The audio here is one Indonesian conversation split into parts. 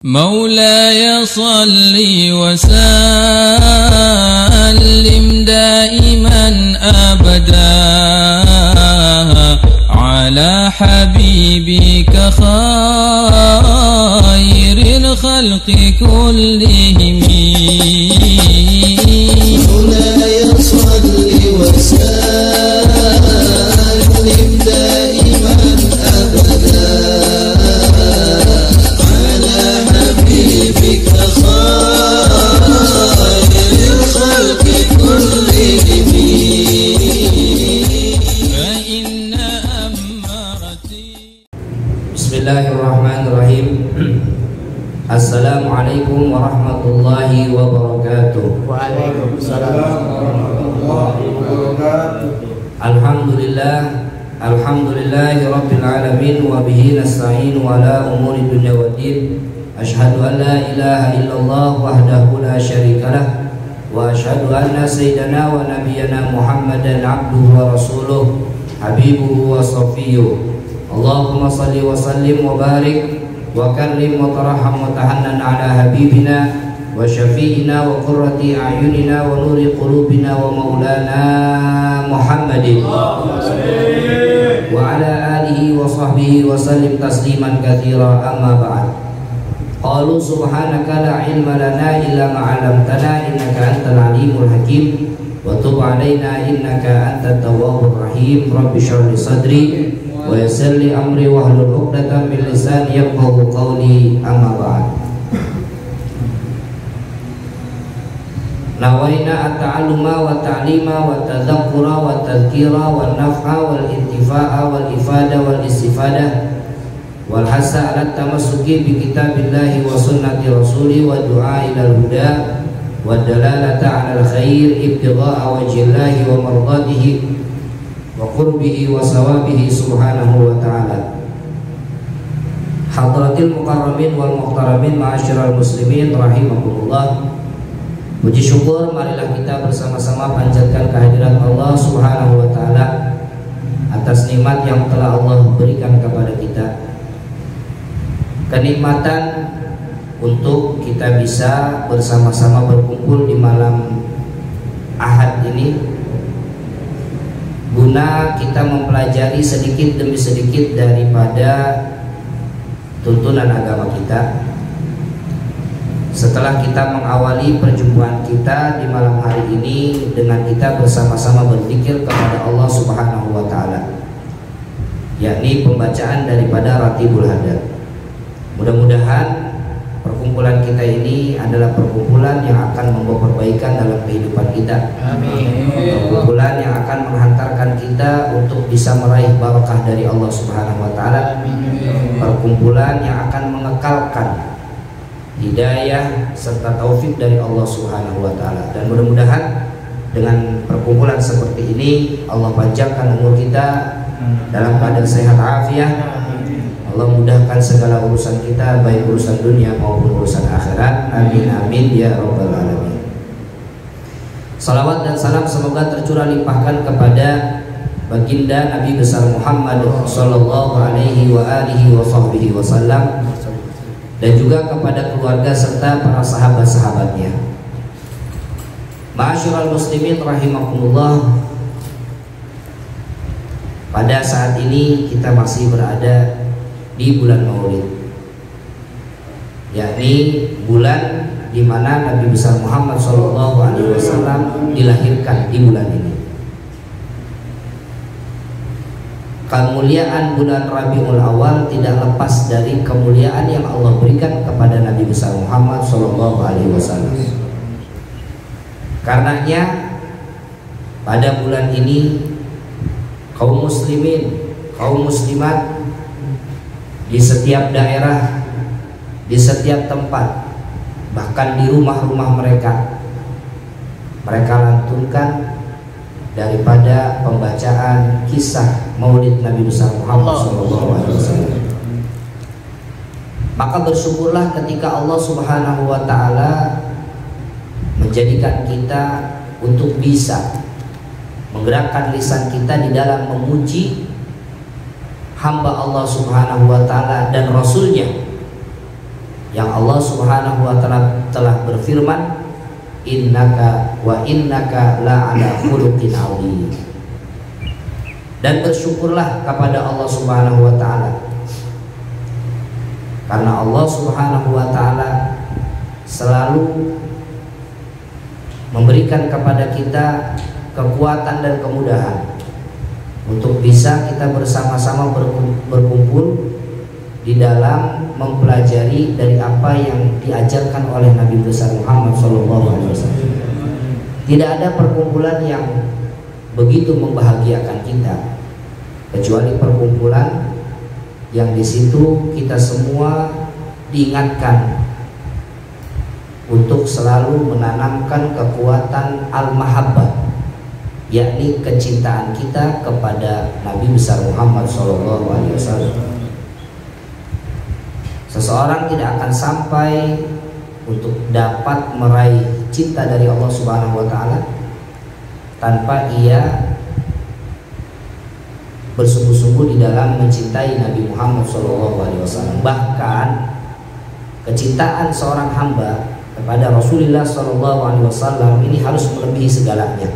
مولاي صل وسلم دائما أبدا على حبيبك خير الخلق كلهم. مولاي صل وسلم دائما أبدا على حبيبك خير الخلق كلهم. فإن أمرتي. بسم الله الرحمن الرحيم. Assalamualaikum warahmatullahi wabarakatuh. Waalaikumsalam warahmatullahi wabarakatuh. Alhamdulillahi rabbil alamin wa bihi nasta'inu ala umuri dunya waddin. Asyhadu an la ilaha illallah wahdahu la syarikalah wa asyhadu anna sayyidana wa nabiyyana Muhammadan abduhu wa rasuluh habibuhu wa safiyyuh. Allahumma salli wa sallim wa barik wa karrim wa taraham wa tahannan ala habibina wa syafi'ina wa qurrati a'yunina wa nuri qulubina wa maulana Muhammadin wa ala alihi wa sahbihi wa sallim tasliman katsira, amma ba'd. Qalu subhanaka la ilma lana illa ma 'allamtana innaka antal alimul hakim wa tub 'alaina innaka antat tawwabur rahim. Rabbi shrah li sadri wa yassir li amri wahlul 'uqdatam min lisani yafqahu qawli, amma ba'd. Nawaina at-ta'alluma wa ta'lima wa tadhakkura wa tadhkira wa naf'a wal intifa'a wal ifada wal istifadah wal hasa ala tamassuki bi kitabillahi wa sunnati rasuli wa du'a ila al-huda wa dalalata ala al-khair ibtigha'a wajhillahi wa mardatihi wa qurbihi wa sawabihi subhanahu wa ta'ala. Hadratil mukarramin wal muhtaramin ma'asyiral muslimin rahimakumullah. Puji syukur marilah kita bersama-sama panjatkan kehadirat Allah subhanahu wa ta'ala atas nikmat yang telah Allah berikan kepada kita. Kenikmatan untuk kita bisa bersama-sama berkumpul di malam Ahad ini guna kita mempelajari sedikit demi sedikit daripada tuntunan agama kita. Setelah kita mengawali perjumpaan kita di malam hari ini dengan kita bersama-sama berzikir kepada Allah Subhanahu wa taala, yakni pembacaan daripada Ratibul Hadad. Mudah-mudahan perkumpulan kita ini adalah perkumpulan yang akan membawa perbaikan dalam kehidupan kita. Amin. Perkumpulan yang akan menghantarkan kita untuk bisa meraih barakah dari Allah Subhanahu wa taala. Perkumpulan yang akan mengekalkan hidayah serta taufik dari Allah Subhanahu wa taala. Dan mudah-mudahan dengan perkumpulan seperti ini Allah panjangkan umur kita dalam keadaan sehat afiat. Allah mudahkan segala urusan kita, baik urusan dunia maupun urusan akhirat. Amin amin ya rabbal alamin. Salawat dan salam semoga tercurah limpahkan kepada baginda Nabi besar Muhammad sallallahu alaihi wa alihi wa sahbihi wasallam, dan juga kepada keluarga serta para sahabat-sahabatnya. Ma'asyiral muslimin rahimakumullah. Pada saat ini kita masih berada di bulan Maulid, yakni bulan di mana Nabi besar Muhammad SAW dilahirkan di bulan ini. Kemuliaan bulan Rabiul Awal tidak lepas dari kemuliaan yang Allah berikan kepada Nabi besar Muhammad SAW. Karenanya pada bulan ini kaum muslimin, kaum muslimat di setiap daerah, di setiap tempat, bahkan di rumah-rumah mereka lantunkan daripada pembacaan kisah Maulid Nabi besar Muhammad SAW. Maka bersyukurlah ketika Allah Subhanahu wa taala menjadikan kita untuk bisa menggerakkan lisan kita di dalam memuji hamba Allah Subhanahu wa taala dan Rasulnya yang Allah Subhanahu wa taala telah berfirman, innaka la ala khuluqin azim. Dan bersyukurlah kepada Allah Subhanahu wa taala, karena Allah Subhanahu wa taala selalu memberikan kepada kita kekuatan dan kemudahan untuk bisa kita bersama-sama berkumpul di dalam mempelajari dari apa yang diajarkan oleh Nabi besar Muhammad SAW. Tidak ada perkumpulan yang begitu membahagiakan kita kecuali perkumpulan yang di situ kita semua diingatkan untuk selalu menanamkan kekuatan al-mahabbah, yakni kecintaan kita kepada Nabi besar Muhammad SAW. Seseorang tidak akan sampai untuk dapat meraih cinta dari Allah Subhanahu wa taala tanpa ia bersungguh-sungguh di dalam mencintai Nabi Muhammad SAW. Bahkan kecintaan seorang hamba kepada Rasulullah SAW ini harus melebihi segalanya.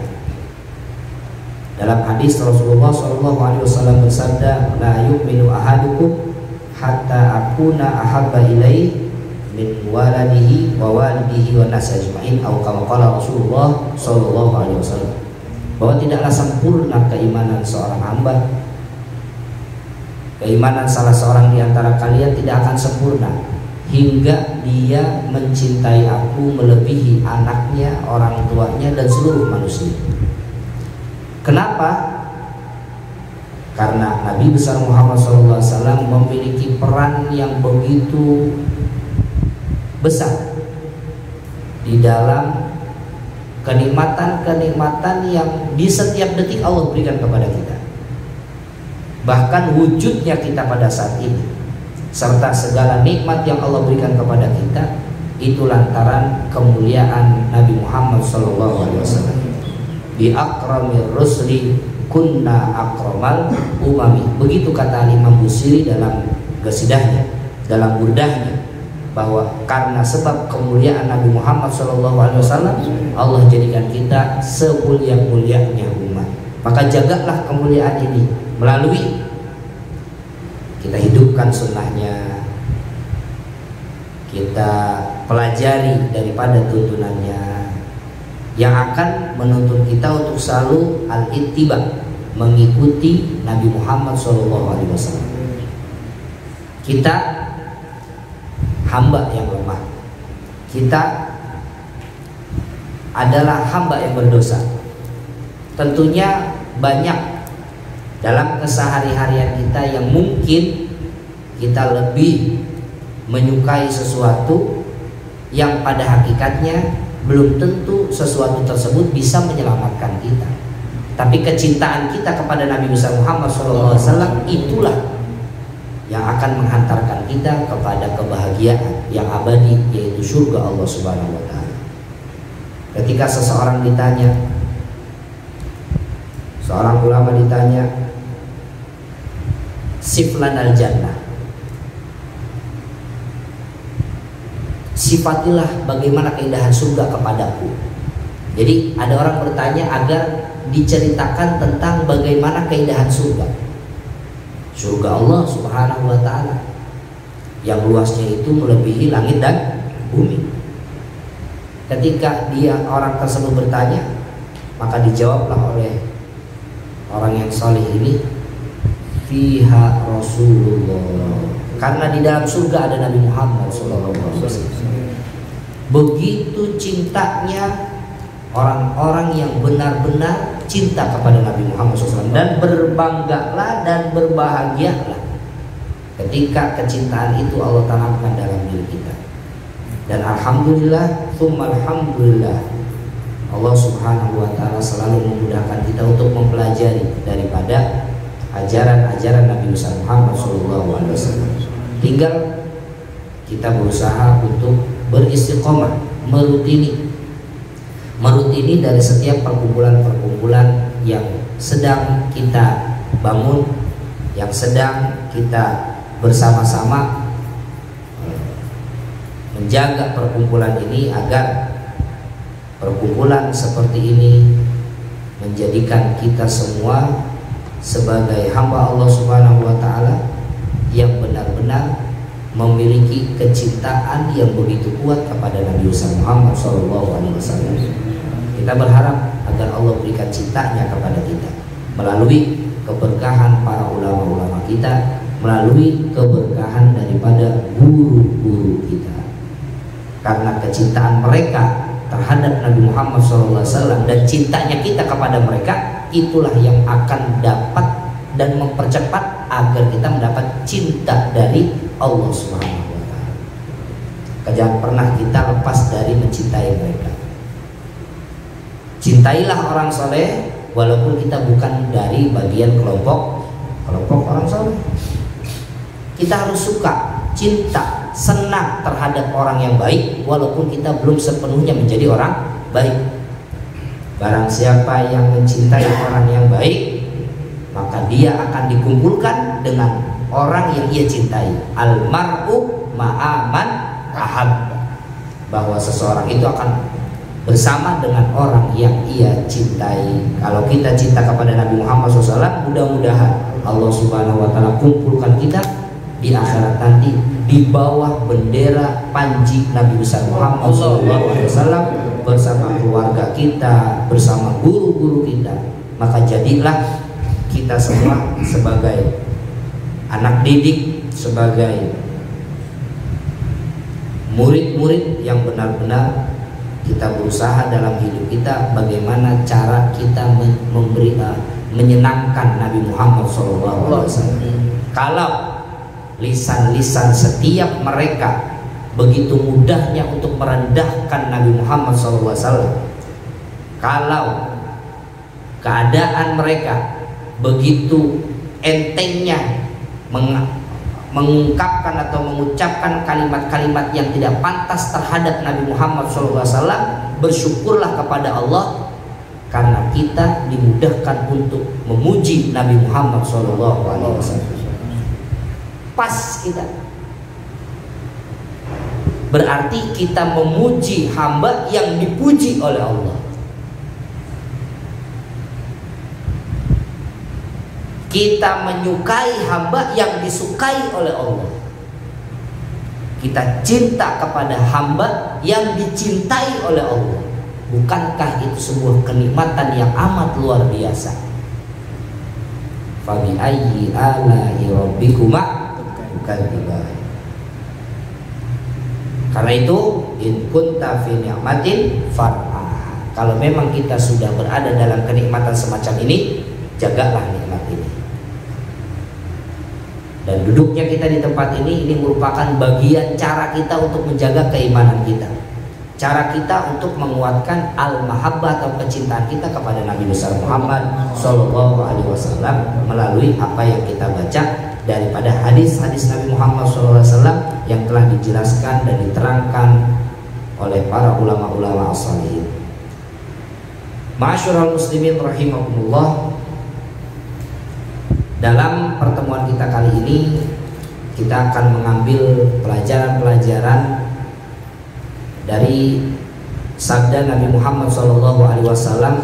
Dalam hadis Rasulullah SAW bersabda, la yu'minu ahadukum hatta akuna ahabba ilaihi min waladihi wa walidihi wa nasi ajma'in, atau kama qala Rasulullah SAW, bahwa tidaklah sempurna keimanan seorang hamba, keimanan salah seorang di antara kalian tidak akan sempurna hingga dia mencintai aku melebihi anaknya, orang tuanya, dan seluruh manusia. Kenapa? Karena Nabi besar Muhammad SAW memiliki peran yang begitu besar di dalam kenikmatan-kenikmatan yang di setiap detik Allah berikan kepada kita. Bahkan wujudnya kita pada saat ini serta segala nikmat yang Allah berikan kepada kita itu lantaran kemuliaan Nabi Muhammad SAW. Bi akramir rusli kunna akramal umami. Begitu kata Imam Busiri dalam qasidahnya, dalam burdahnya, bahwa karena sebab kemuliaan Nabi Muhammad SAW Allah jadikan kita semulia-mulianya umat. Maka jagalah kemuliaan ini melalui kita hidupkan sunnahnya, kita pelajari daripada tuntunannya yang akan menuntun kita untuk selalu al-ittiba, mengikuti Nabi Muhammad SAW. Kita hamba yang lemah, kita adalah hamba yang berdosa. Tentunya banyak dalam kesehari-harian kita yang mungkin kita lebih menyukai sesuatu yang pada hakikatnya belum tentu sesuatu tersebut bisa menyelamatkan kita. Tapi kecintaan kita kepada Nabi besar Muhammad SAW itulah yang akan menghantarkan kita kepada kebahagiaan yang abadi, yaitu surga Allah Subhanahu wa taala. Ketika seseorang ditanya, seorang ulama ditanya, siflan al-jannah, sifatilah bagaimana keindahan surga kepadaku. Jadi ada orang bertanya agar diceritakan tentang bagaimana keindahan surga. Surga Allah Subhanahu wa taala yang luasnya itu melebihi langit dan bumi. Ketika orang tersebut bertanya, maka dijawablah oleh orang yang saleh ini, fiha Rasulullah, karena di dalam surga ada Nabi Muhammad SAW. Begitu cintanya orang-orang yang benar-benar cinta kepada Nabi Muhammad SAW, dan berbanggalah dan berbahagialah ketika kecintaan itu Allah tanamkan dalam diri kita. Dan alhamdulillah, tsumma alhamdulillah, Allah Subhanahu wa taala selalu memudahkan kita untuk mempelajari daripada ajaran-ajaran Nabi besar Muhammad SAW. Tinggal kita berusaha untuk beristiqomah, merutini dari setiap perkumpulan-perkumpulan yang sedang kita bangun, yang sedang kita bersama-sama menjaga perkumpulan ini agar perkumpulan seperti ini menjadikan kita semua sebagai hamba Allah Subhanahu wa taala yang benar-benar memiliki kecintaan yang begitu kuat kepada Nabi Muhammad SAW. Kita berharap agar Allah berikan cintanya kepada kita melalui keberkahan para ulama-ulama kita, melalui keberkahan daripada guru-guru kita. Karena kecintaan mereka terhadap Nabi Muhammad SAW dan cintanya kita kepada mereka, itulah yang akan dapat dan mempercepat agar kita mendapat cinta dari Allah Subhanahu wa taala. Jangan pernah kita lepas dari mencintai mereka. Cintailah orang soleh walaupun kita bukan dari bagian kelompok orang soleh. Kita harus suka, cinta, senang terhadap orang yang baik walaupun kita belum sepenuhnya menjadi orang baik. Barang siapa yang mencintai orang yang baik, maka dia akan dikumpulkan dengan orang yang ia cintai. Al-mar'u ma'aman ahab, bahwa seseorang itu akan bersama dengan orang yang ia cintai. Kalau kita cinta kepada Nabi Muhammad SAW, mudah-mudahan Allah Subhanahu wa taala kumpulkan kita di akhirat nanti di bawah bendera panji Nabi besar Muhammad SAW, bersama keluarga kita, bersama guru-guru kita. Maka jadilah kita semua sebagai anak didik, sebagai murid-murid yang benar-benar kita berusaha dalam hidup kita bagaimana cara kita menyenangkan Nabi Muhammad SAW. Kalau lisan-lisan setiap mereka begitu mudahnya untuk merendahkan Nabi Muhammad SAW, kalau keadaan mereka begitu entengnya mengungkapkan atau mengucapkan kalimat-kalimat yang tidak pantas terhadap Nabi Muhammad SAW, bersyukurlah kepada Allah karena kita dimudahkan untuk memuji Nabi Muhammad SAW. Pas kita, berarti kita memuji hamba yang dipuji oleh Allah. Kita menyukai hamba yang disukai oleh Allah. Kita cinta kepada hamba yang dicintai oleh Allah. Bukankah itu sebuah kenikmatan yang amat luar biasa? Fabi ayyi ala'i rabbikuma tukadziban. Karena itu in kunta fi ni'matin far'ah. Kalau memang kita sudah berada dalam kenikmatan semacam ini, jagalah nikmat ini. Dan duduknya kita di tempat ini merupakan bagian cara kita untuk menjaga keimanan kita, cara kita untuk menguatkan al-mahabbah atau kecintaan kita kepada Nabi besar Muhammad SAW melalui apa yang kita baca daripada hadis-hadis Nabi Muhammad SAW yang telah dijelaskan dan diterangkan oleh para ulama-ulama as-salihin. Ma'asyiral muslimin rahimakumullah. Dalam pertemuan kita kali ini kita akan mengambil pelajaran-pelajaran dari sabda Nabi Muhammad SAW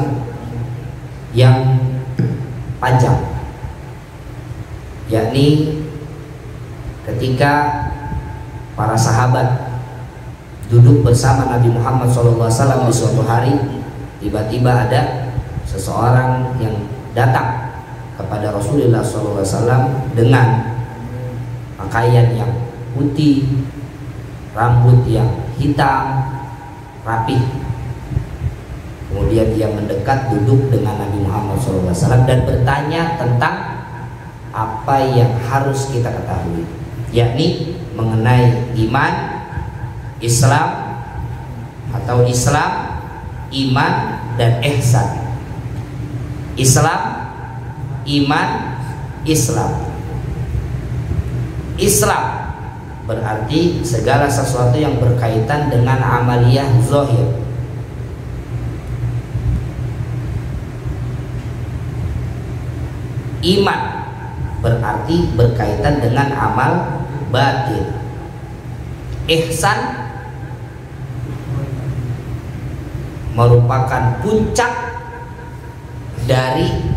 yang panjang, yakni ketika para sahabat duduk bersama Nabi Muhammad SAW di suatu hari, tiba-tiba ada seseorang yang datang kepada Rasulullah SAW dengan pakaian yang putih, rambut yang hitam, rapi. Kemudian dia mendekat duduk dengan Nabi Muhammad SAW dan bertanya tentang apa yang harus kita ketahui, yakni mengenai iman, Islam atau Islam, iman dan ihsan. Islam, iman, Islam. Islam berarti segala sesuatu yang berkaitan dengan amaliyah zahir. Iman berarti berkaitan dengan amal batin. Ihsan merupakan puncak dari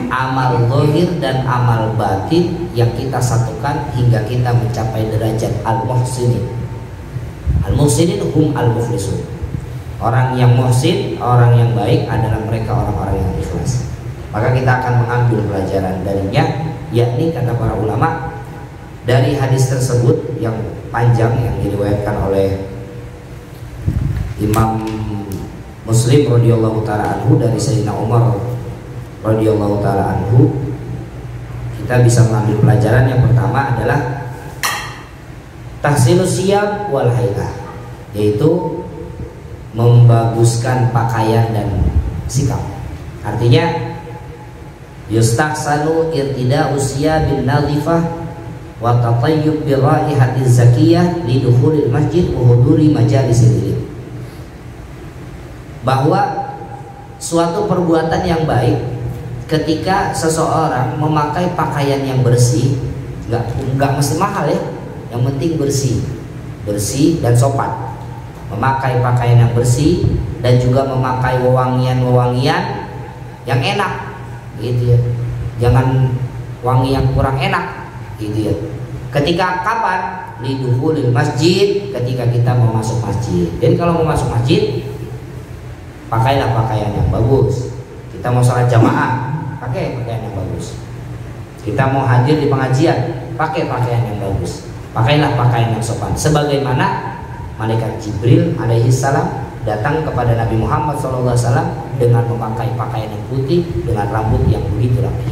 amal zahir dan amal batin yang kita satukan hingga kita mencapai derajat al-muhsinin. Al-muhsinin hum al-muflisun. Orang yang muhsin, orang yang baik adalah mereka orang-orang yang ikhlas. Maka kita akan mengambil pelajaran darinya, yakni kata para ulama dari hadis tersebut yang panjang yang diriwayatkan oleh Imam Muslim radhiyallahu taala anhu dari Sayyidina Umar radhiyallahu taala anhu, kita bisa mengambil pelajaran. Yang pertama adalah tahsinus siyab wal hai'ah, yaitu membaguskan pakaian dan sikap. Artinya yustahsanu irtida'u siyabin nadhifah wa tatayyub bi raihatiz zakiyah li dukhulil masjid wa huduri majalisil ilm. Bahwa suatu perbuatan yang baik ketika seseorang memakai pakaian yang bersih, nggak mesti mahal ya, yang penting bersih dan sopan. Memakai pakaian yang bersih dan juga memakai wewangian yang enak, gitu ya. Jangan wangi yang kurang enak, gitu ya. Ketika kapan? Lidukhulil masjid, ketika kita mau masuk masjid. Jadi kalau mau masuk masjid, pakailah pakaian yang bagus. Kita mau sholat jamaah, pakai pakaian yang bagus. Kita mau hadir di pengajian, pakai pakaian yang bagus. Pakailah pakaian yang sopan. Sebagaimana malaikat Jibril alaihi salam datang kepada Nabi Muhammad SAW dengan memakai pakaian yang putih dengan rambut yang begitu rapi.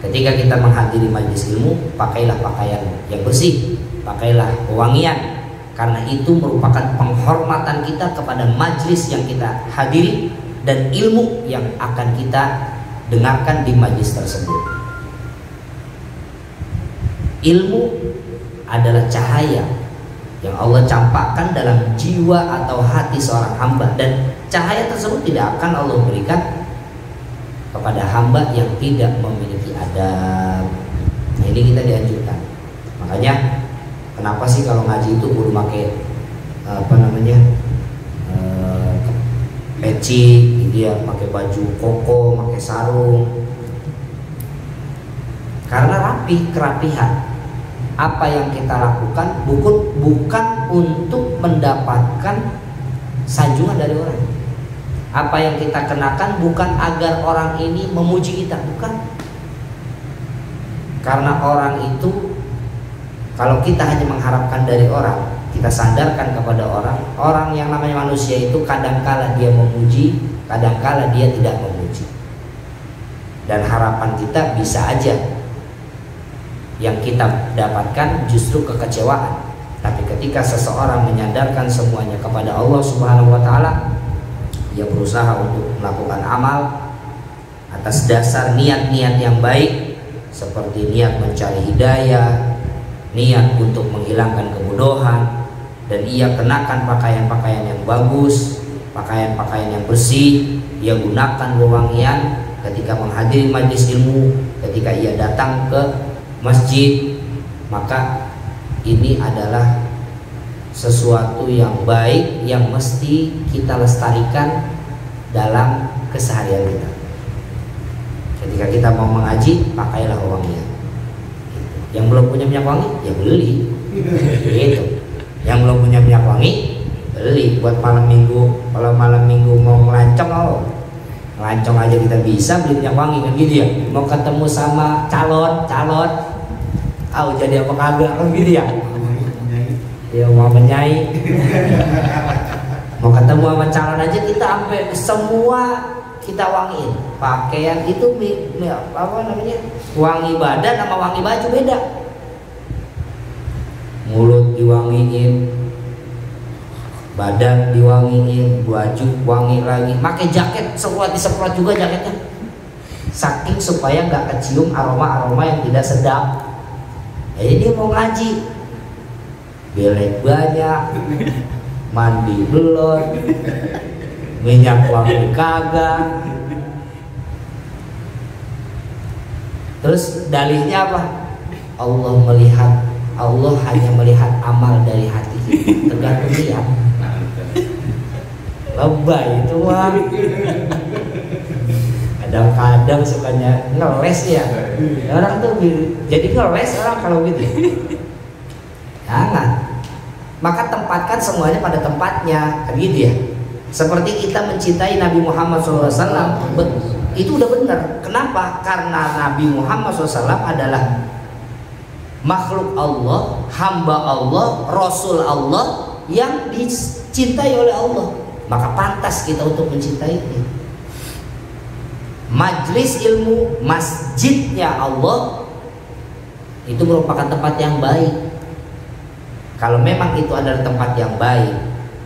Ketika kita menghadiri majelis ilmu, pakailah pakaian yang bersih, pakailah wewangian, karena itu merupakan penghormatan kita kepada majelis yang kita hadiri dan ilmu yang akan kita dengarkan di majelis tersebut. Ilmu adalah cahaya yang Allah campakkan dalam jiwa atau hati seorang hamba, dan cahaya tersebut tidak akan Allah berikan kepada hamba yang tidak memiliki adab. Nah, ini kita dianjurkan. Makanya kenapa sih kalau ngaji itu perlu pakai peci, dia pakai baju koko, pakai sarung, karena rapi, kerapihan. Apa yang kita lakukan bukan untuk mendapatkan sanjungan dari orang. Apa yang kita kenakan bukan agar orang ini memuji kita, bukan. Karena orang itu, kalau kita hanya mengharapkan dari orang, kita sandarkan kepada orang yang namanya manusia itu kadangkala dia memuji, kadangkala dia tidak memuji. Dan harapan kita bisa aja yang kita dapatkan justru kekecewaan. Tapi ketika seseorang menyandarkan semuanya kepada Allah Subhanahu wa taala, dia berusaha untuk melakukan amal atas dasar niat-niat yang baik, seperti niat mencari hidayah, niat untuk menghilangkan kebodohan, dan ia kenakan pakaian-pakaian yang bagus, pakaian-pakaian yang bersih, ia gunakan wewangian ketika menghadiri majelis ilmu, ketika ia datang ke masjid, maka ini adalah sesuatu yang baik yang mesti kita lestarikan dalam keseharian kita. Ketika kita mau mengaji, pakailah wewangian. Yang belum punya minyak wangi, ya beli. Gitu. Yang belum punya minyak wangi, beli buat malam minggu. Kalau malam minggu mau ngelancong, ngelancong aja kita bisa beli minyak wangi, kan gitu ya. Mau ketemu sama calon, jadi apa kagak, kan gitu ya. Ya mau menyai, mau ketemu sama calon aja kita sampai semua kita wangiin. Pakaian itu wangi badan sama wangi baju beda. Mulut diwangiin, badan diwangiin, baju wangi lagi. Pakai jaket disemprot juga jaketnya, saking supaya nggak kecium aroma yang tidak sedap. Jadi dia mau ngaji, belek banyak, mandi belum, minyak wangi kagak. Terus dalihnya apa? Allah hanya melihat amal dari hati. Tergantung niat. Lebay itu mah. Kadang-kadang sukanya ngeles ya. Orang tuh jadi ngeles orang kalau gitu. Jangan. Maka tempatkan semuanya pada tempatnya, kan gitu ya. Seperti kita mencintai Nabi Muhammad SAW, itu udah benar. Kenapa? Karena Nabi Muhammad SAW adalah makhluk Allah, hamba Allah, Rasul Allah yang dicintai oleh Allah. Maka pantas kita untuk mencintainya. Majlis ilmu, masjidnya Allah itu merupakan tempat yang baik. Kalau memang itu adalah tempat yang baik,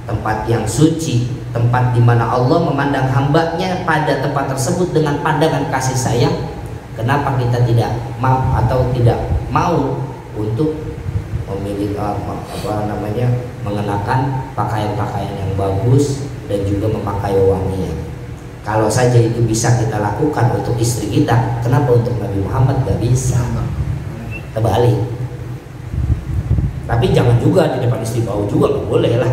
tempat yang suci, tempat di mana Allah memandang hambanya pada tempat tersebut dengan pandangan kasih sayang, kenapa kita tidak mau atau tidak mau untuk memilih mengenakan pakaian-pakaian yang bagus dan juga memakai wangian? Kalau saja itu bisa kita lakukan untuk istri kita, kenapa untuk Nabi Muhammad gak bisa? Terbalik. Tapi jangan juga di depan istri bau juga, nggak boleh lah.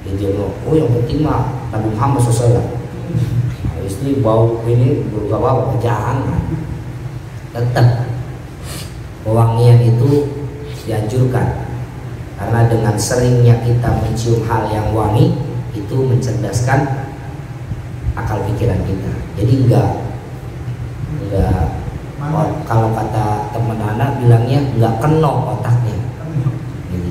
Jadi oh yang penting mah Nabi Muhammad SAW. Istri bau ini berubah bau, jangan. Tetap wangian itu dianjurkan, karena dengan seringnya kita mencium hal yang wangi itu mencerdaskan akal pikiran kita. Jadi enggak kalau kata teman anak bilangnya enggak kenok otaknya.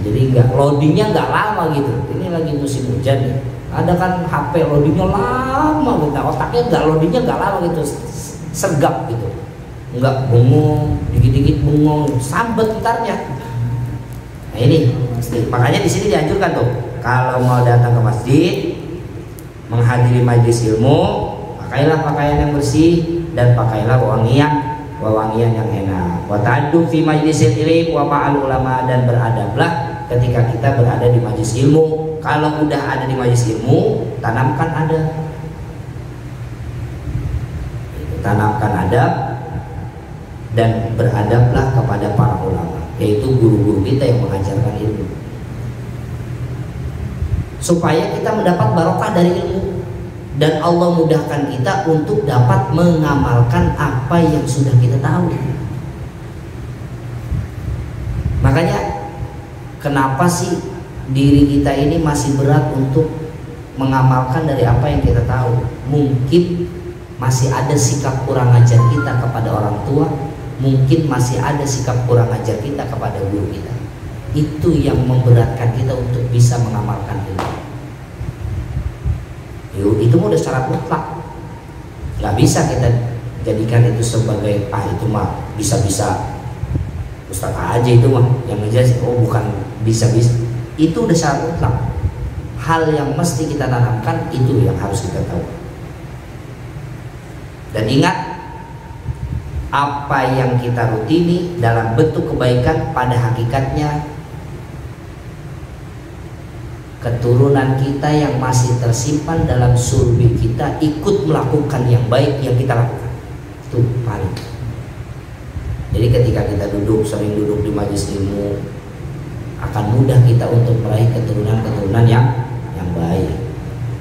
Jadi nggak loadingnya nggak lama gitu. Ini lagi musim hujan nih. Ada kan HP loadingnya lama gitu. Otaknya nggak loadingnya nggak lama gitu. Sergap gitu. Nggak bengong, dikit-dikit bengong, sambet ntarnya. Nah ini, makanya di sini dianjurkan tuh. Kalau mau datang ke masjid, menghadiri majelis ilmu, pakailah pakaian yang bersih dan pakailah wangian yang enak. Wa ta'addu fi majlisil ilmi wa ma'al ulama, dan beradablah ketika kita berada di majelis ilmu. Kalau udah ada di majelis ilmu, tanamkan adab. Tanamkan adab dan beradablah kepada para ulama, yaitu guru-guru kita yang mengajarkan ilmu, supaya kita mendapat barokah dari ilmu dan Allah mudahkan kita untuk dapat mengamalkan apa yang sudah kita tahu. Makanya kenapa sih diri kita ini masih berat untuk mengamalkan dari apa yang kita tahu? Mungkin masih ada sikap kurang ajar kita kepada orang tua, mungkin masih ada sikap kurang ajar kita kepada guru kita. Itu yang memberatkan kita untuk bisa mengamalkan ilmu. Itu udah syarat mutlak. Gak bisa kita jadikan itu sebagai itu mah bisa-bisa Ustaz aja itu mah yang ngejelasin. Oh bukan bisa-bisa. Itu udah syarat mutlak. Hal yang mesti kita tanamkan itu yang harus kita tahu. Dan ingat, apa yang kita rutini dalam bentuk kebaikan pada hakikatnya keturunan kita yang masih tersimpan dalam sulbi kita ikut melakukan yang baik yang kita lakukan. Itu paling. Jadi ketika kita sering duduk di majelis ilmu, akan mudah kita untuk meraih keturunan-keturunan yang baik.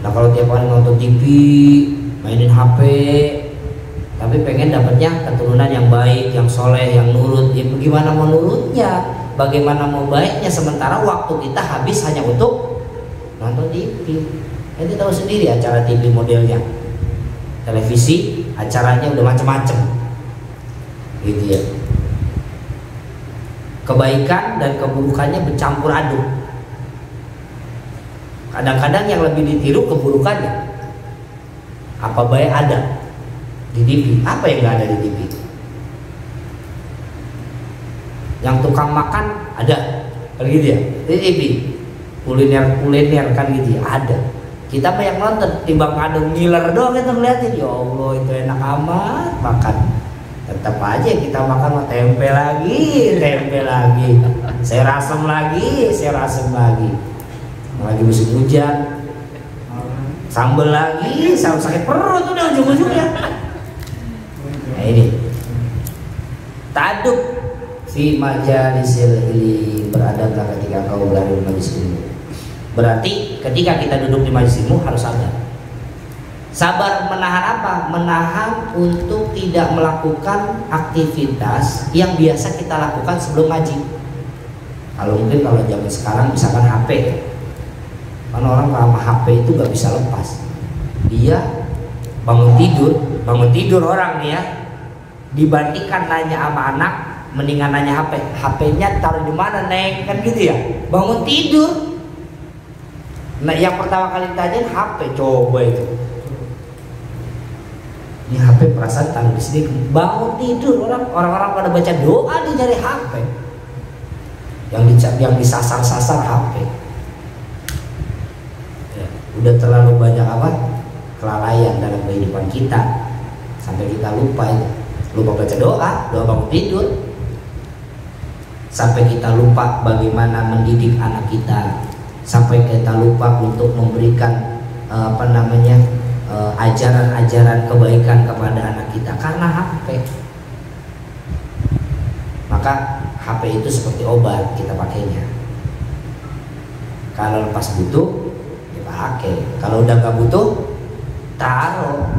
Nah kalau tiap hari nonton TV, mainin HP, tapi pengen dapatnya keturunan yang baik, yang soleh, yang nurut, ya bagaimana mau nurutnya, bagaimana mau baiknya, sementara waktu kita habis hanya untuk nonton TV. Nanti tahu sendiri acara TV modelnya, televisi acaranya udah macam-macam, gitu ya. Kebaikan dan keburukannya bercampur aduk. Kadang-kadang yang lebih ditiru keburukannya. Apa baik ada di TV? Apa yang nggak ada di TV? Yang tukang makan ada, begitu ya? Di TV. Kuliner kan gitu ya, ada. Kita mah yang nonton timbang ada ngiler doang kita ngeliatin. Ya Allah itu enak amat makan. Tetap aja kita makan tempe lagi, sayur asem lagi, lagi musim hujan, sambal lagi, sakit perut udah ujung-ujungnya. Nah ini ta'adub fi majalisil ilmi, beradablah ketika kau berada di majelis ilmu. Berarti ketika kita duduk di majelis ilmu harus sabar. Sabar menahan apa? Menahan untuk tidak melakukan aktivitas yang biasa kita lakukan sebelum ngaji. Kalau mungkin kalau zaman sekarang misalkan HP, kan orang sama HP itu gak bisa lepas. Dia bangun tidur orang nih ya, dibandingkan nanya sama anak, mendingan nanya HP. HP-nya taruh di mana, Neng? Kan gitu ya. Bangun tidur. Nah, yang pertama kali ditanyain HP, coba itu. Ini HP perasaan taruh di sini. Bangun tidur orang-orang pada baca doa di cari HP. Yang disasar-sasar HP. Ya, udah terlalu banyak apa? Kelalaian dalam kehidupan kita sampai kita lupa baca doa bangun tidur, sampai kita lupa bagaimana mendidik anak kita, sampai kita lupa untuk memberikan ajaran-ajaran kebaikan kepada anak kita karena HP. Maka HP itu seperti obat, kita pakainya. Kalau lepas butuh dipakai, kalau udah nggak butuh taruh.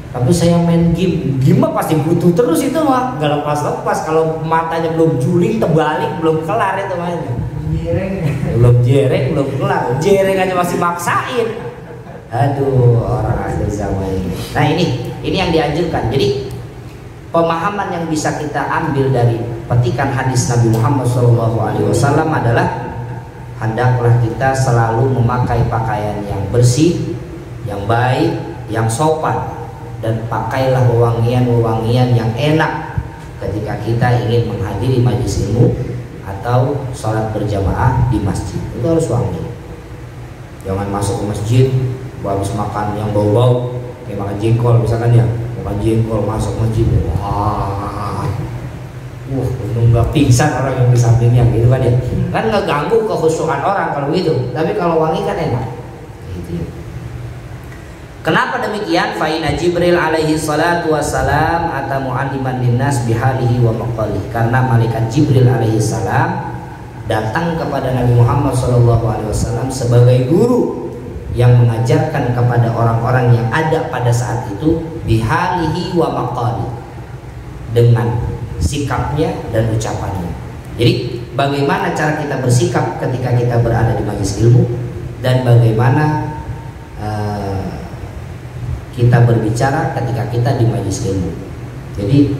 Tapi saya main game mah pasti butuh terus itu mah, nggak lepas. Kalau matanya belum juling terbalik belum kelar itu mainnya. Belum kelar, jereng aja masih maksain. Aduh, orang akhir zaman ini. Nah ini yang dianjurkan. Jadi pemahaman yang bisa kita ambil dari petikan hadis Nabi Muhammad SAW adalah hendaklah kita selalu memakai pakaian yang bersih, yang baik, yang sopan, dan pakailah wewangian-wewangian yang enak ketika kita ingin menghadiri majelis ilmu atau sholat berjamaah di masjid. Itu harus wangi. Jangan masuk ke masjid habis makan yang bau-bau, kayak makan jengkol misalkan ya, makan jengkol masuk masjid, untung nggak pingsan orang yang di sampingnya gitu kan ya. Kan nggak ganggu kekhusyuan orang kalau gitu, tapi kalau wangi kan enak. Gitu. Kenapa demikian? Fa'ina Jibril alaihi salatu wassalam ata mu'alliman linnas bihalihi wa maqalih. Karena malaikat Jibril alaihi salam datang kepada Nabi Muhammad SAW sebagai guru yang mengajarkan kepada orang-orang yang ada pada saat itu bihalihi wa maqalih, dengan sikapnya dan ucapannya. Jadi bagaimana cara kita bersikap ketika kita berada di majelis ilmu, dan bagaimana kita berbicara ketika kita di majelis ilmu. Jadi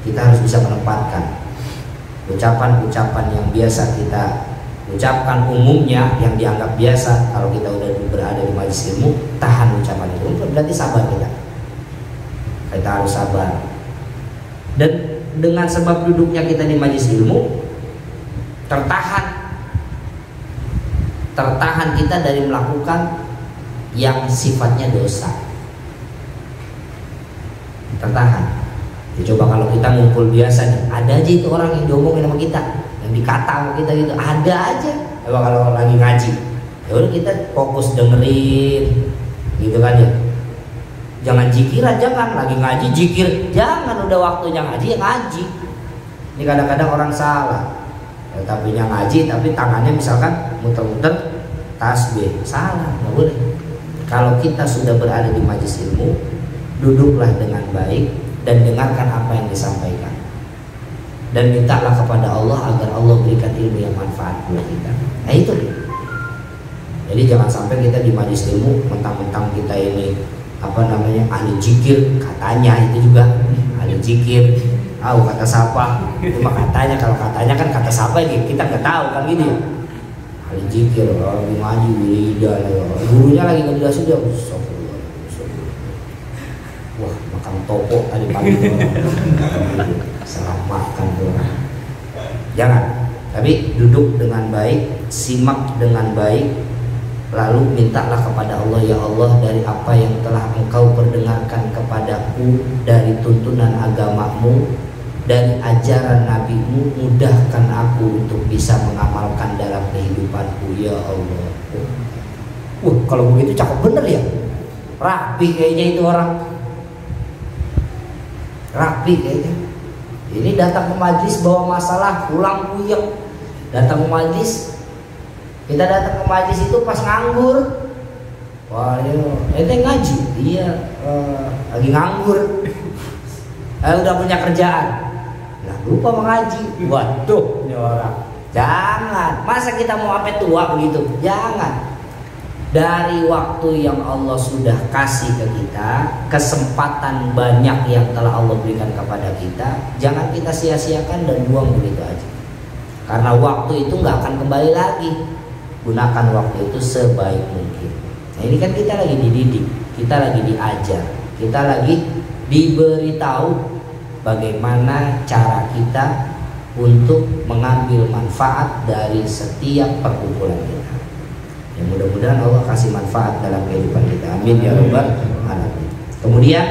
kita harus bisa menempatkan ucapan-ucapan yang biasa kita ucapkan umumnya, yang dianggap biasa. Kalau kita udah berada di majelis ilmu, tahan ucapan itu, berarti sabar kita harus sabar. Dan dengan sebab duduknya kita di majelis ilmu, tertahan kita dari melakukan yang sifatnya dosa. Tertahan. Ya, coba kalau kita ngumpul biasa nih, ada aja itu orang yang diomongin sama kita, yang dikata sama kita gitu, ada aja. Coba kalau lagi ngaji, ya udah kita fokus dengerin, gitu kan ya. Jangan jikiran, jangan lagi ngaji jikir, jangan, udah waktunya ngaji ya ngaji. Ini kadang-kadang orang salah, ya, tapi yang ngaji tapi tangannya misalkan muter-muter tasbih, salah, nggak boleh. Kalau kita sudah berada di majelis ilmu, duduklah dengan baik dan dengarkan apa yang disampaikan, dan mintalah kepada Allah agar Allah berikan ilmu yang manfaat buat kita. Nah itu. Jadi jangan sampai kita di majelis ilmu mentang-mentang kita ini ahli zikir, katanya itu juga ahli zikir, kata siapa? Cuma katanya, kalau katanya kan kata siapa ya kita nggak tahu kan gitu ya. Ahli zikir, lagi ngaji, lidah, gurunya lagi nggak jelas dia. Wah, makan topok tadi pagi selamatkan orang. Jangan, tapi duduk dengan baik, simak dengan baik, lalu mintalah kepada Allah, ya Allah, dari apa yang telah Engkau perdengarkan kepadaku dari tuntunan agamamu, dari ajaran nabimu, mudahkan aku untuk bisa mengamalkan dalam kehidupanku, ya Allah. Kalau begitu cakep bener ya, rapi kayaknya itu orang, rapi kayaknya. Ini datang ke majlis bawa masalah, pulang puyeng. Datang ke majlis Kita datang ke majelis itu pas nganggur. Wah, ente ngaji? Iya, lagi nganggur. Udah punya kerjaan. Nah, lupa mengaji. Waduh, ini orang. Jangan. Masa kita mau sampai tua begitu? Jangan. Dari waktu yang Allah sudah kasih ke kita, kesempatan banyak yang telah Allah berikan kepada kita, jangan kita sia-siakan dan buang begitu aja. Karena waktu itu nggak akan kembali lagi. Gunakan waktu itu sebaik mungkin. Nah, ini kan kita lagi dididik, kita lagi diajar, kita lagi diberitahu bagaimana cara kita untuk mengambil manfaat dari setiap perkumpulan kita. Ya, mudah-mudahan Allah kasih manfaat dalam kehidupan kita. Amin ya rabbal alamin. Kemudian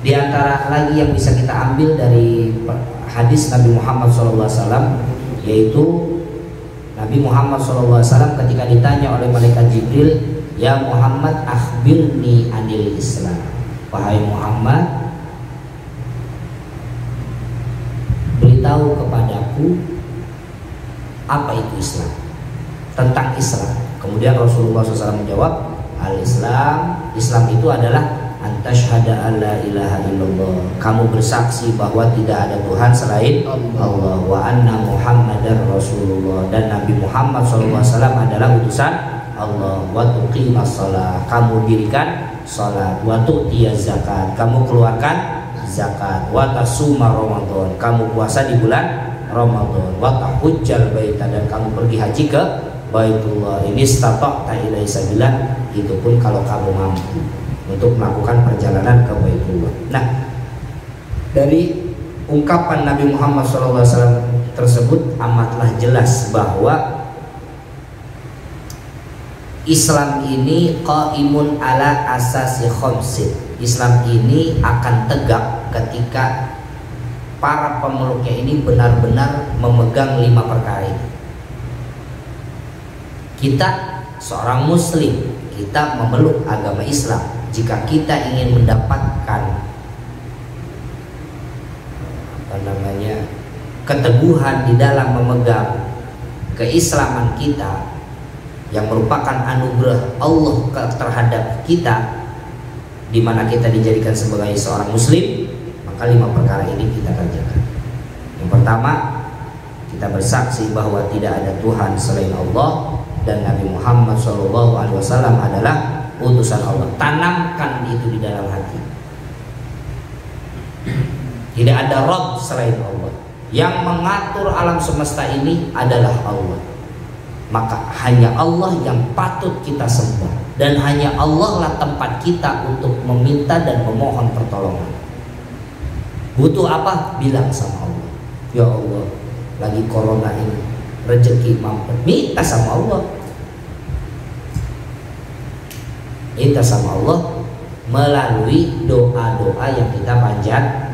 di antara lagi yang bisa kita ambil dari hadis Nabi Muhammad SAW, yaitu Nabi Muhammad SAW ketika ditanya oleh malaikat Jibril, "Ya Muhammad, akhbirni anil Islam." Wahai Muhammad, beritahu kepadaku apa itu Islam, tentang Islam. Kemudian Rasulullah SAW menjawab, al-Islam, Islam itu adalah antashhada an la ilaha illallah, kamu bersaksi bahwa tidak ada Tuhan selain Allah, wa anna Muhammadar Rasulullah, dan Nabi Muhammad SAW adalah utusan Allah, wa tuqimas shalah, kamu dirikan salat, wa tu'tiyaz zakat, kamu keluarkan zakat, wa tasuma Ramadan, kamu puasa di bulan Ramadan, wa tahujjal baita, dan kamu pergi haji ke Baitullah, ini stata'ta ilaihi sabila, itu pun kalau kamu mampu untuk melakukan perjalanan ke Baitullah. Nah, dari ungkapan Nabi Muhammad SAW tersebut amatlah jelas bahwa Islam ini qaimun ala asasi khamsin. Islam ini akan tegak ketika para pemeluknya ini benar-benar memegang 5 perkara ini. Kita seorang muslim, kita memeluk agama Islam. Jika kita ingin mendapatkan keteguhan di dalam memegang keislaman kita yang merupakan anugerah Allah terhadap kita, di mana kita dijadikan sebagai seorang muslim, maka 5 perkara ini kita kerjakan. Yang pertama, kita bersaksi bahwa tidak ada Tuhan selain Allah dan Nabi Muhammad SAW adalah utusan Allah. Tanamkan itu di dalam hati. Tidak ada Rabb selain Allah. Yang mengatur alam semesta ini adalah Allah. Maka hanya Allah yang patut kita sembah, dan hanya Allah lah tempat kita untuk meminta dan memohon pertolongan. Butuh apa? Bilang sama Allah, ya Allah, lagi corona ini, rezeki mampet, minta sama Allah. Minta sama Allah melalui doa-doa yang kita panjatkan.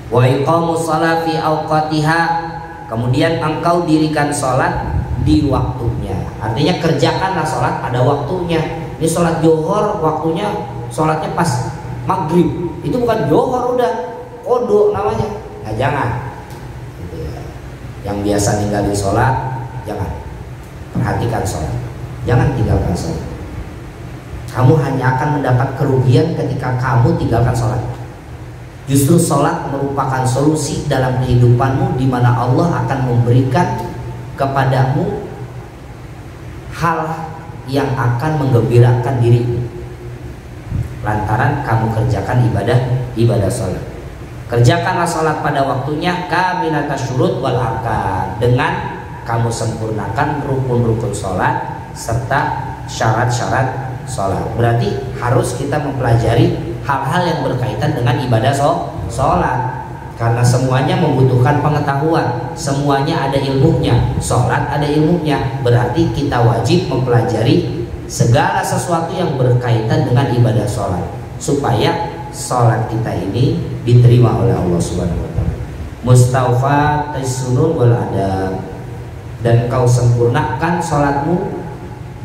Wa iqamus shalah fi awqatiha, kemudian engkau dirikan sholat di waktunya. Artinya kerjakanlah sholat pada waktunya. Ini sholat johor waktunya, sholatnya pas maghrib, itu bukan johor, udah kodok namanya. Nah, jangan gitu ya. Yang biasa ninggalin sholat, jangan. Perhatikan sholat, jangan tinggalkan sholat. Kamu hanya akan mendapat kerugian ketika kamu tinggalkan sholat. Justru sholat merupakan solusi dalam kehidupanmu, di mana Allah akan memberikan kepadamu hal yang akan menggembirakan dirimu lantaran kamu kerjakan ibadah sholat. Kerjakanlah sholat pada waktunya, kamilata syurut wal arkan, dengan kamu sempurnakan rukun-rukun sholat serta syarat-syarat sholat. Berarti harus kita mempelajari hal-hal yang berkaitan dengan ibadah sholat, karena semuanya membutuhkan pengetahuan, semuanya ada ilmunya. Sholat ada ilmunya, berarti kita wajib mempelajari segala sesuatu yang berkaitan dengan ibadah sholat, supaya sholat kita ini diterima oleh Allah Subhanahu wa ta'ala. Mustaufa tasunun wal adab, dan kau sempurnakan sholatmu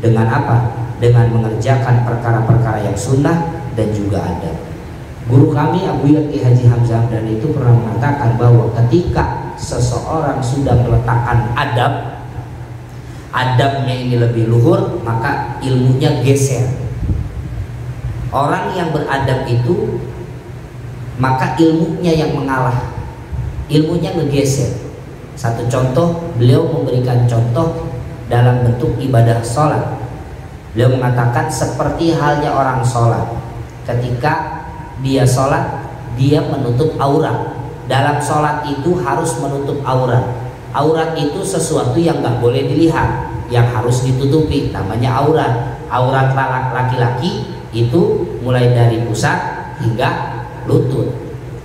dengan apa? Dengan mengerjakan perkara-perkara yang sunnah dan juga adab. Guru kami Abu Yaki Haji Hamzah dan itu pernah mengatakan bahwa ketika seseorang sudah meletakkan adabnya ini lebih luhur, maka ilmunya geser. Orang yang beradab itu, maka ilmunya yang mengalah, ilmunya ngegeser. Satu contoh, beliau memberikan contoh dalam bentuk ibadah sholat. Beliau mengatakan seperti halnya orang sholat. Ketika dia sholat, dia menutup aurat. Dalam sholat itu harus menutup aurat. Aurat itu sesuatu yang gak boleh dilihat, yang harus ditutupi, namanya aurat. Aurat laki-laki itu mulai dari pusar hingga lutut.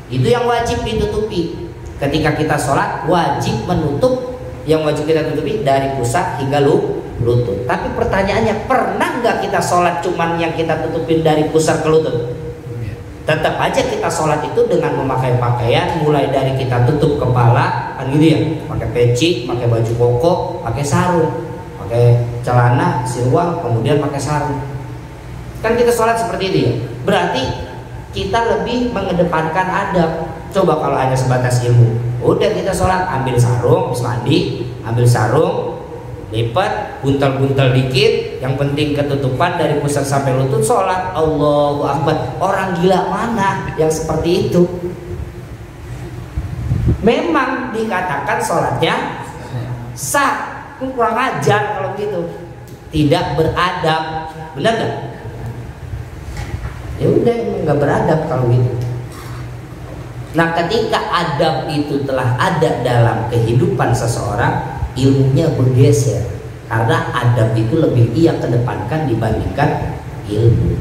Itu yang wajib ditutupi. Ketika kita sholat wajib menutup, yang wajib kita tutupi dari pusar hingga lutut. Tapi pertanyaannya, pernah nggak kita sholat cuman yang kita tutupin dari pusar ke lutut? Tetap aja kita sholat itu dengan memakai pakaian, mulai dari kita tutup kepala, kan gitu ya, pakai peci, pakai baju koko, pakai sarung, pakai celana, sirwal, kemudian pakai sarung. Kan kita sholat seperti itu ya. Berarti kita lebih mengedepankan adab. Coba kalau hanya sebatas ilmu, udah kita sholat ambil sarung, habis mandi, ambil sarung, lipat, buntel-buntel dikit, yang penting ketutupan dari pusar sampai lutut, sholat. Allahu Akbar. Orang gila mana yang seperti itu? Memang dikatakan sholatnya sah, kurang ajar kalau gitu, tidak beradab, benar nggak? Ya udah, nggak beradab kalau gitu. Nah, ketika adab itu telah ada dalam kehidupan seseorang, ilmunya bergeser, karena adab itu lebih ia kedepankan dibandingkan ilmu.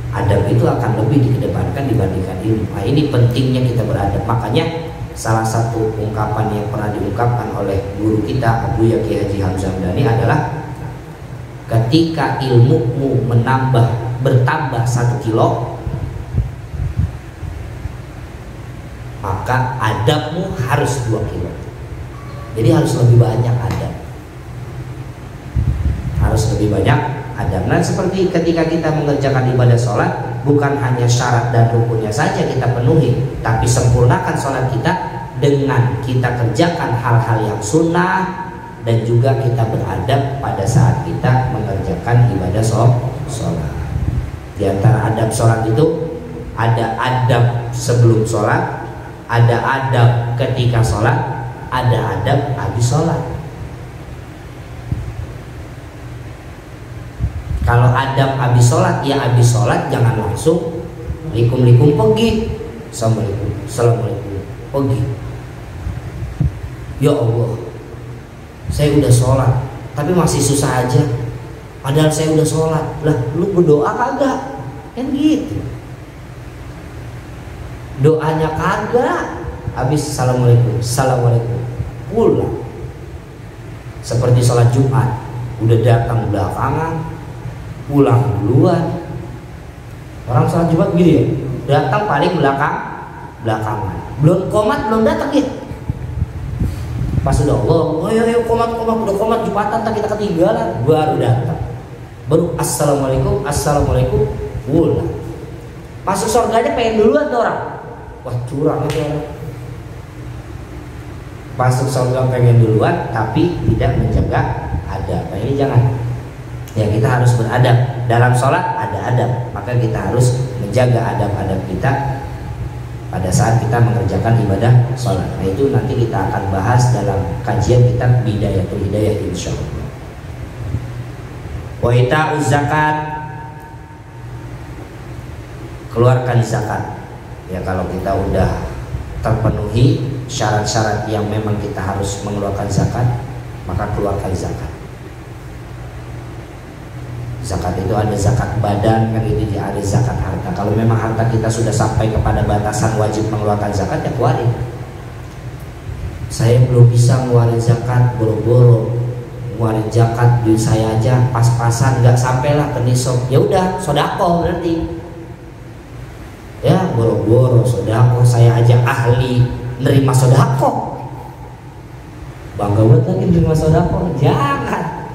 Adab itu akan lebih dikedepankan dibandingkan ilmu. Nah, ini pentingnya kita beradab. Makanya salah satu ungkapan yang pernah diungkapkan oleh guru kita Abu Yaki Haji Hamzah Hamdani adalah, ketika ilmumu bertambah 1 kilo, maka adabmu harus 2 kilo. Jadi harus lebih banyak adab. Harus lebih banyak adab. Nah, seperti ketika kita mengerjakan ibadah sholat, bukan hanya syarat dan rukunnya saja kita penuhi, tapi sempurnakan sholat kita dengan kita kerjakan hal-hal yang sunnah, dan juga kita beradab pada saat kita mengerjakan ibadah sholat. Di antara adab sholat itu ada adab sebelum sholat, ada adab ketika sholat, ada adab habis sholat. Kalau adab habis sholat, ya habis sholat jangan langsung likum-likum pergi, assalamualaikum pergi. Ya Allah, saya udah sholat tapi masih susah aja, padahal saya udah sholat. Lah, lu berdoa kagak? Kan gitu. Doanya kagak, habis assalamualaikum pulang. Seperti sholat Jumat, udah datang belakangan, pulang duluan. Orang sholat Jumat gitu ya, datang paling belakangan, belum komat, belum datang gitu. Pas sudah Allah, ayo komat, udah komat Jumatan, tak kita ketinggalan, baru datang, baru assalamualaikum pulang. Masuk surganya pengen duluan tuh orang. Wah, curang itu orang. Masuk surga pengen duluan tapi tidak menjaga adab. Nah, ini jangan. Ya, kita harus beradab. Dalam sholat ada adab, maka kita harus menjaga adab-adab kita pada saat kita mengerjakan ibadah sholat. Nah, itu nanti kita akan bahas dalam kajian kitab Bidayatul Hidayah insyaallah. Wa ita'uz zakat, keluarkan zakat. Ya, kalau kita udah terpenuhi syarat-syarat yang memang kita harus mengeluarkan zakat, maka keluarkan zakat. Zakat itu ada zakat badan, kan itu dia, ada zakat harta. Kalau memang harta kita sudah sampai kepada batasan wajib mengeluarkan zakat, ya keluarin. Saya belum bisa ngeluarin zakat, boro-boro ngeluarin zakat duit saya aja pas-pasan, nggak sampailah ke nisab. Ya udah, sodako berarti. Ya, boro-boro sodako, saya aja ahli nerima sodako. Bangga banget lagi nerima sodako, jangan.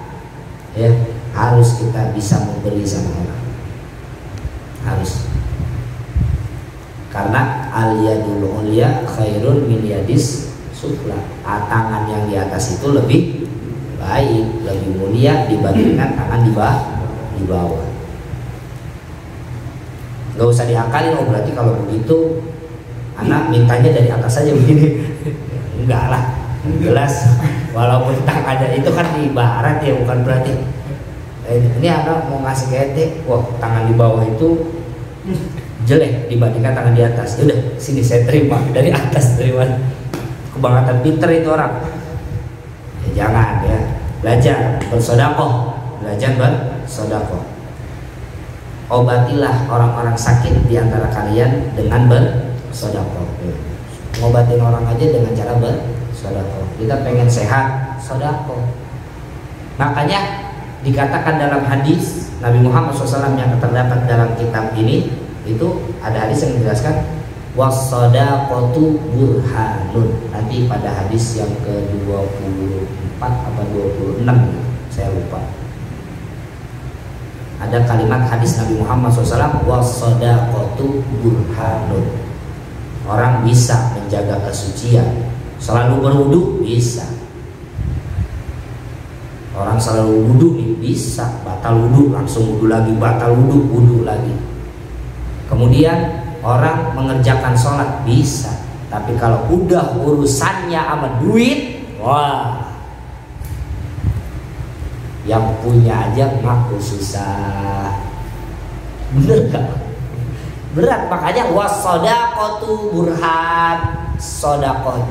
Ya, harus kita bisa memberi sama orang, harus. Karena al-yadul ulya khairun min yadis sufla. Tangan yang di atas itu lebih baik, lebih mulia dibandingkan tangan di bawah. Gak usah diakalin, oh berarti kalau begitu anak mintanya dari atas saja begini. Enggak lah, jelas. Walaupun tangannya itu kan ibarat ya, bukan berarti ini anak mau ngasih ke ente, wah tangan di bawah itu jelek dibandingkan tangan di atas. Ya udah, sini saya terima dari atas, terima. Kebangetan pinter itu orang. Ya, jangan ya. Belajar bersedekah, belajar bersedekah. Obatilah orang-orang sakit di antara kalian dengan bersedekah. Ngobatin orang aja dengan cara bersedekah. Kita pengen sehat, sedekah. Makanya dikatakan dalam hadis Nabi Muhammad SAW yang terdapat dalam kitab ini, itu ada hadis yang menjelaskan was-shadaqatu burhanun. Nanti pada hadis yang ke-24 atau 26 saya lupa, ada kalimat hadis Nabi Muhammad SAW was-shadaqatu burhanun. Orang bisa menjaga kesucian, selalu berwudu bisa. Orang selalu wudu nih bisa, batal wudu langsung wudu lagi, batal wudu wudu lagi. Kemudian orang mengerjakan sholat bisa, tapi kalau udah urusannya sama duit, wah, yang punya aja ngaku susah. Bener gak? Berat. Makanya was-shadaqatu burhan.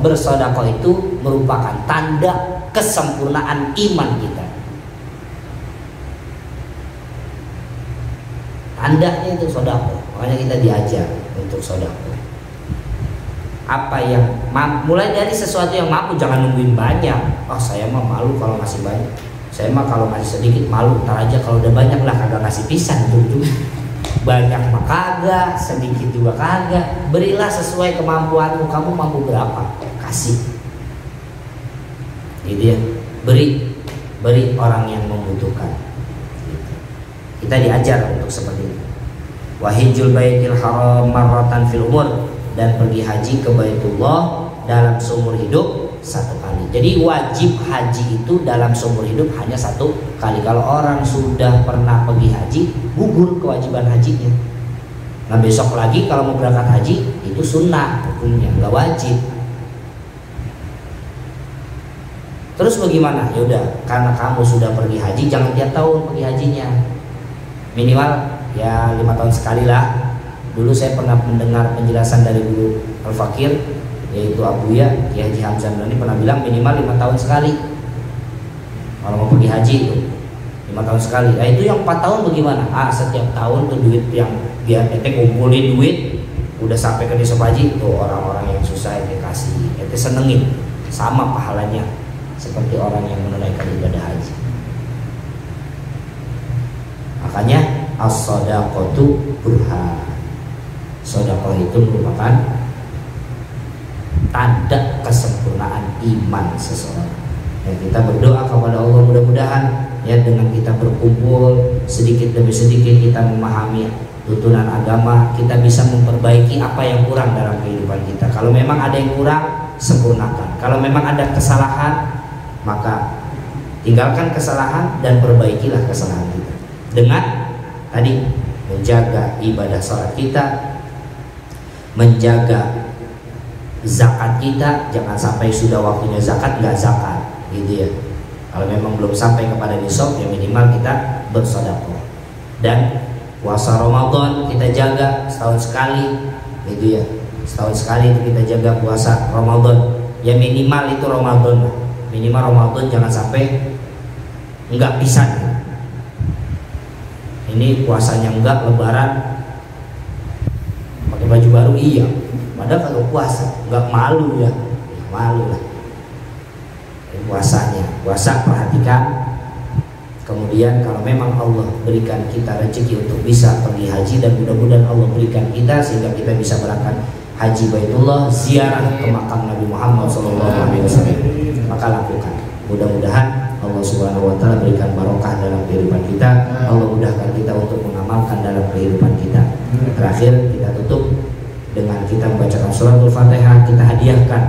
Bersedekah itu merupakan tanda kesempurnaan iman kita. Tandanya itu sedekah. Makanya kita diajar untuk sedekah. Apa yang mulai dari sesuatu yang mampu, jangan nungguin banyak. Oh saya mah malu kalau masih banyak. Saya mah kalau masih sedikit malu. Ntar aja kalau udah banyak lah kagak ngasih pisan tuh. Banyak mah kagak, sedikit juga kagak. Berilah sesuai kemampuanmu. Kamu mampu berapa? Kasih. Gitu ya. Beri orang yang membutuhkan. Gitu. Kita diajar untuk seperti itu. Wahijul baitil haram marratan fil umur, dan pergi haji ke Baitullah dalam seumur hidup satu kali. Jadi wajib haji itu dalam seumur hidup hanya satu kali. Kalau orang sudah pernah pergi haji, gugur kewajiban hajinya. Nah besok lagi kalau mau berangkat haji, itu sunnah hukumnya, nggak wajib. Terus bagaimana? Ya udah, karena kamu sudah pergi haji, jangan tiap tahun pergi hajinya. Minimal ya 5 tahun sekali lah. Dulu saya pernah mendengar penjelasan dari guru Al-Fakir, yaitu Abuya Kiai Haji Hamzah ini pernah bilang minimal 5 tahun sekali kalau mau pergi haji itu 5 tahun sekali. Nah itu yang 4 tahun bagaimana? Setiap tahun tuh duit yang biar ente kumpulin duit udah sampai ke desa haji tuh orang-orang yang susah ente kasih, ente senengin, sama pahalanya seperti orang yang menunaikan ibadah haji. Makanya as-shadaqatu burhan. Sedekah itu merupakan tanda kesempurnaan iman seseorang. Ya, kita berdoa kepada Allah mudah-mudahan ya dengan kita berkumpul sedikit demi sedikit kita memahami tuntunan agama, kita bisa memperbaiki apa yang kurang dalam kehidupan kita. Kalau memang ada yang kurang, sempurnakan. Kalau memang ada kesalahan, maka tinggalkan kesalahan dan perbaikilah kesalahan kita. Dengan tadi menjaga ibadah salat kita, menjaga zakat kita, jangan sampai sudah waktunya zakat nggak zakat, gitu ya. Kalau memang belum sampai kepada nisab, ya minimal kita bersedekah. Dan puasa Ramadan kita jaga setahun sekali, gitu ya. Setahun sekali itu kita jaga puasa Ramadan. Ya minimal itu Ramadan, minimal Ramadan jangan sampai nggak bisa. Ini puasanya enggak, Lebaran pakai baju baru, iya. Padahal kalau puasa enggak malu ya, malu lah. Puasa perhatikan. Kemudian kalau memang Allah berikan kita rezeki untuk bisa pergi haji, dan mudah-mudahan Allah berikan kita sehingga kita bisa berangkat haji Baitullah, ziarah ke makam Nabi Muhammad SAW, maka lakukan. Mudah-mudahan Allah Subhanahu wa Ta'ala berikan barokah dalam kehidupan kita. Allah mudahkan kita untuk mengamalkan dalam kehidupan kita. Terakhir kita tutup dengan kita membacakan suratul Fatihah, kita hadiahkan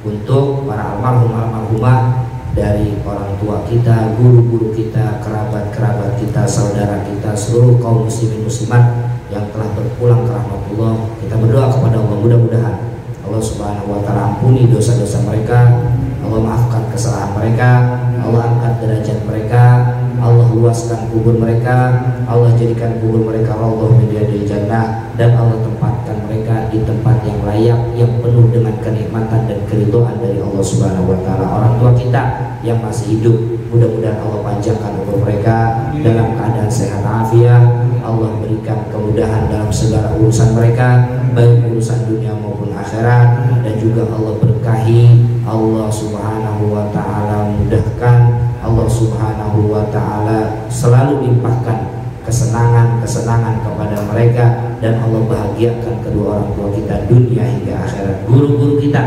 untuk para almarhum almarhumah dari orang tua kita, guru-guru kita, kerabat-kerabat kita, saudara kita, seluruh kaum muslimin muslimat yang telah berpulang ke rahmatullah. Kita berdoa kepada Allah, mudah-mudahan Allah Subhanahu wa taala ampuni dosa-dosa mereka, Allah maafkan kesalahan mereka, Allah angkat derajat mereka, Allah luaskan kubur mereka, Allah jadikan kubur mereka Allah menjadi jannah, dan Allah tempatkan mereka di tempat yang layak, yang penuh dengan kenikmatan dan keridhaan dari Allah Subhanahu wa taala. Orang tua kita yang masih hidup, mudah-mudahan Allah panjangkan umur mereka dalam keadaan sehat afiat. Allah berikan kemudahan dalam segala urusan mereka, baik urusan dunia maupun akhirat, dan juga Allah berkahi, Allah Subhanahu wa taala mudahkan, Allah Subhanahu wa taala selalu limpahkan kesenangan-kesenangan kepada mereka, dan Allah bahagiakan kedua orang tua kita dunia hingga akhirat. Guru-guru kita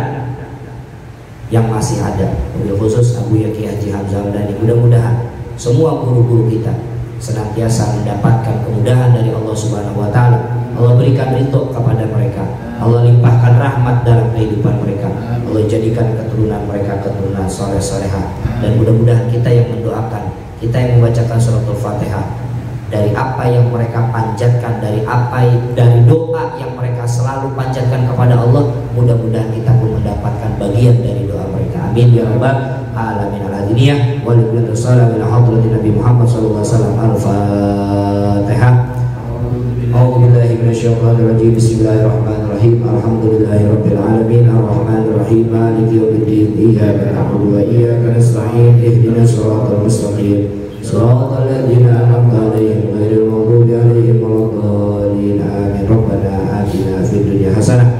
yang masih ada, wabil khusus Abu Yaki Haji Hamzah Al-Dani, mudah-mudahan semua guru-guru kita senantiasa mendapatkan kemudahan dari Allah Subhanahu wa taala. Allah berikan ridho kepada mereka, Allah limpahkan rahmat dalam kehidupan mereka, Allah jadikan keturunan mereka keturunan soleh-solehah, dan mudah-mudahan kita yang mendoakan, kita yang membacakan suratul Fatihah, dari apa yang mereka panjatkan, dari doa yang mereka selalu panjatkan kepada Allah, mudah-mudahan kita pun mendapatkan bagian dari doa mereka. Amin ya rabbal alamin. Al-hadiniyah wa lillahi sallallahu ila hadratin Nabi Muhammad sallallahu alaihi wasallam. Al-Fatihah. A'udzu billahi minasyaitonir rajim. Bismillahirrahmanirrahim. Alhamdulillahirabbil alamin. Arrahmanir rahim. Maliki yaumiddin. Iyyaka na'budu wa iyyaka nasta'in. Ihdinas siratal mustaqim. Shiratal ladzina an'amta 'alaihim ghairil maghdubi 'alaihim waladdallin. Amin. Rabbana atina fid dunya hasanah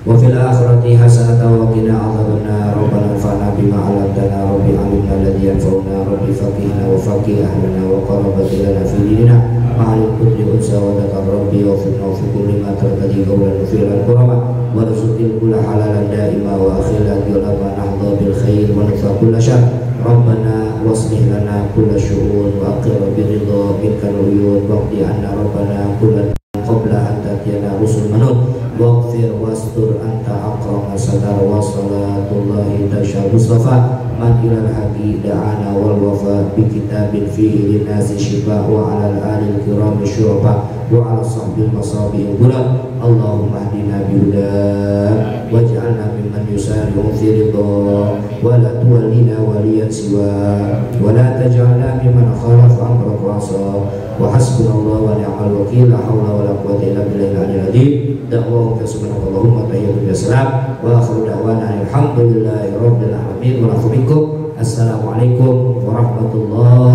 wa fil akhirati hasanatan wa qina adzabannar. Rabbana anfa'na bima 'allamtana rabbi 'allimna alladhi yanfa'una rabbi faqihna wa faqih ahlana wa qarrabna lana fi dinina ma'al kulli unsa wa dzakar rabbi wa fina wa fi kulli ma tartadi qawlan fi'lan qurama wa rizqil kulla halalan da'ima wa akhilati wa lama nahdha bil khair wa nafsa kulla syarr. Rabbana waslih lana kulla syu'un wa aqir biridha minkal uyun waqdi anna rabbana kullan qabla an tatiyana rusul manun waghfir wastur anta aqrama sadar wa salatullahi tasha mustafa man ilal haqi da'ana wal wafa bi kitabin fihi linnasi shifa wa ala al-alil kiram syurfa wa ala sahbil masabi'il gula. Allahumma hdina bihuda waj'alna mimman yusari'u fi ridha wa la tuwallina waliyan siwa wa la taj'alna mimman khalafa amrak wa asa wa hasbunallahu wa ni'mal wakil. La haula wa la quwwata illa billahil aliyyil azim. Da'wahum subhanakallahumma tahiyyatun bisalam wa akhiru da'wana alhamdulillahi rabbil alamin wa lakum minkum. Assalamualaikum warahmatullahi